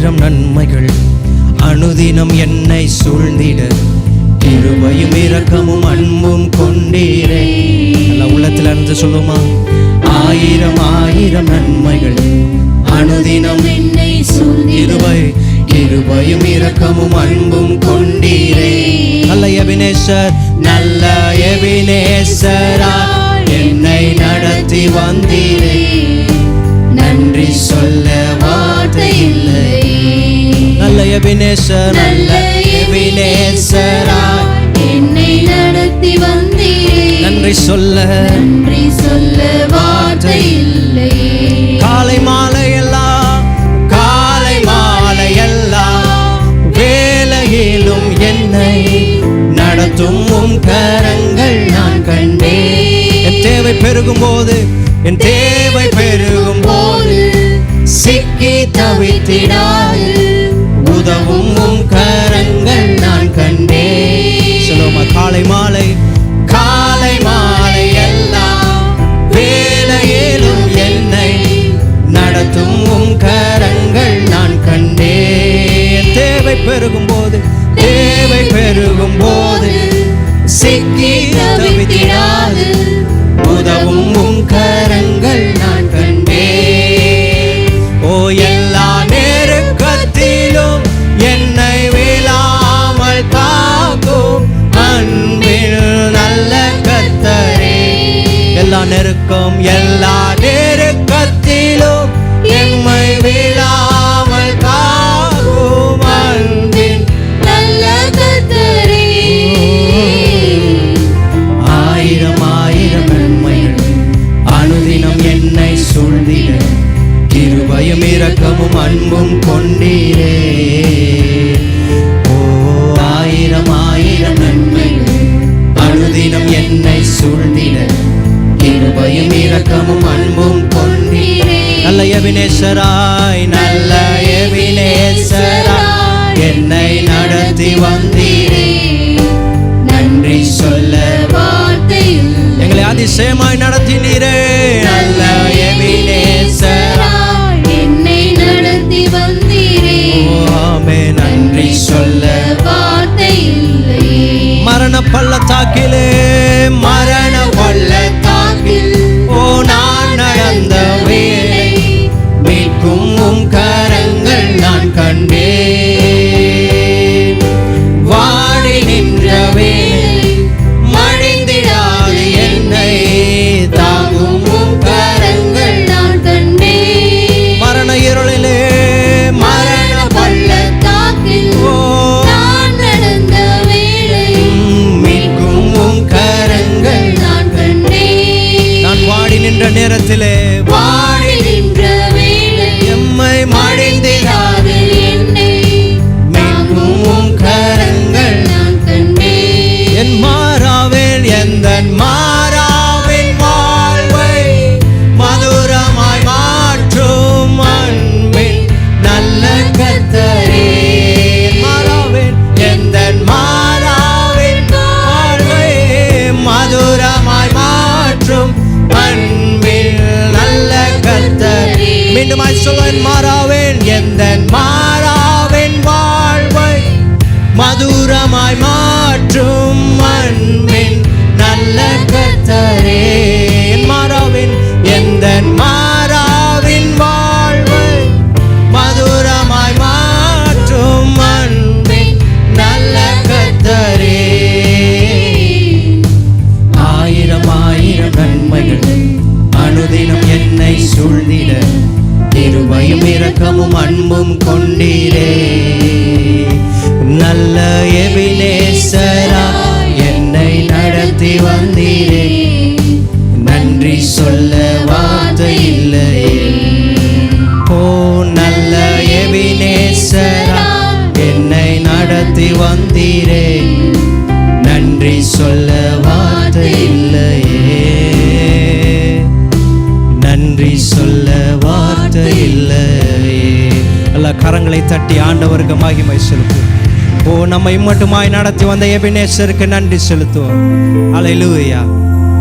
ஆயிரம் நன்மைகள் அனுதினம் என்னை சூழ்ந்திட கிருபையும் இரக்கமும் அன்பும் கொண்டீரே. உள்ளத்துல இருந்து சொல்லுமா, ஆயிரம் ஆயிரம் நன்மைகள் அனுதினம் என்னை சூழ்ந்திட கிருபையும் இரக்கமும் அன்பும் கொண்டீரே. நல்ல எபினேசர், நல்ல எபினேசரா என்னை நடத்தி வந்தீரே, நன்றி சொல்ல வார்த்தை இல்லை. நல்ல எபினேசர், நல்ல எபினேசரா என்னை நடத்தி வந்தீரே, நன்றி சொல்ல வார்த்தை இல்லை. காலை மாலை எல்லாம், காலை மாலை எல்லாம் வேலையிலும் என்னை நடத்தும் உம் கரங்கள் நான் கண்டேன். என் தேவை பெருகும் போது, என் தேவை பெருகும் போது சிக்கி தவித்திடாது உதவும் உம் கரங்கள் நான் கண்டேன். சொல்லுமா, காலை மாலை, காலை மாலை எல்லாம் வேலையிலும் என்னை நடத்தும் உம் கரங்கள் நான் கண்டேன். தேவை பெருகும் போது, தேவை பெருகும் போது சிக்கி தவித்திடாது உதவும் உம் கரங்கள் நான் கண்டேன். ஓ, எல்லா நெருக்கத்திலும் என்னை விழாமல் காக்கும் அன்பில் நல்ல கர்த்தரே. எல்லா நெருக்கம், எல்லா நெருக்கத்திலும் எம்மை விழாமல் காக்கும் அன்பில் நல்ல கர்த்தரே. ஆயிரம் ஆயிரம் நன்மைகள் அனுதினம் என்னை சூழ்ந்திட கிருபையும் இரக்கமும் அன்பும் கொண்டீரே. ஓ, ஆயிரம் ஆயிரம் நன்மைகள் அனுதினம் என்னை சூழ்ந்திட கிருபையும் இரக்கமும் அன்பும் கொண்டீரே. நல்ல எபினேசராய், நல்ல எபினேசராய் என்னை நடத்தி வந்தீரே, நன்றி சொல்ல வார்த்தை இல்லை. எங்களை அதிசயமாய் நடத்தினீரே. நல்ல எபினேசராய் என்னை நடத்தி வந்தீரே, ஆமே, நன்றி சொல்ல வார்த்தை இல்லை. மரண பள்ளத்தாக்கிலே, மரண பள்ளத்தாக்கில் ஓ நான் நடந்த வேளை மீட்கும் உம் கரங்கள் நான் கண்டேன். வாடி நின்ற வேளை மடிந்திடாது என்னை தாங்கும் உம் கரங்கள் நான் கண்டேன். மரண இருளிலே, மரண பள்ளத்தாக்கில் நான் நடந்த வேளை மீட்கும் உம் கரங்கள் நான் கண்டேன். நான் வாடி நின்ற நேரத்திலே, வாடி நின்ற வேளை எம்மை மடிந்திடாது என்னை மீட்கும் உம் கரங்கள் நான் கண்டேன். என் மாறாவேல், எந்தன் மாறாவின் வாழ்வை மதுரமாய் மாற்றும் அன்பின் நல்ல கர்த்தரே. மாறாவேல், எந்தன் மாறாவின் வாழ்வை மதுரமாய் மாற்றும் அன்பின் நல்ல கர்த்தரே. மீண்டுமாய் சொல்ல, மாறாவேல், எந்தன் மாறாவின் வாழ்வை மதுரமாய் மாற்றும் அன்பின் நல்ல கர்த்தரே. மாறாவின், எந்தன் மாறாவின் வாழ்வை மதுரமாய் மாற்றும் அன்பின் நல்ல கர்த்தரே. ஆயிரம் ஆயிரம் நன்மைகள் அனுதினம் என்னை சூழ்ந்திட கிருபையும் இரக்கமும் அன்பும் கொண்டீரே. நல்ல எபினேசரா என்னை நடத்தி வந்தீரே, நன்றி சொல்ல வார்த்தை இல்லையே. ஓ, நல்ல எபினேசரா என்னை நடத்தி வந்தீரே, நன்றி சொல்ல வார்த்தை இல்லையே, நன்றி சொல்ல வார்த்தை இல்லையே. எல்லா கரங்களை தட்டி ஆண்டவருக்கு மகிமை செலுத்துவோம். ஓ, நம்மை மட்டுமாய் நடத்தி வந்த எபினேசருக்கு நன்றி செலுத்துவோம். அல்லேலூயா.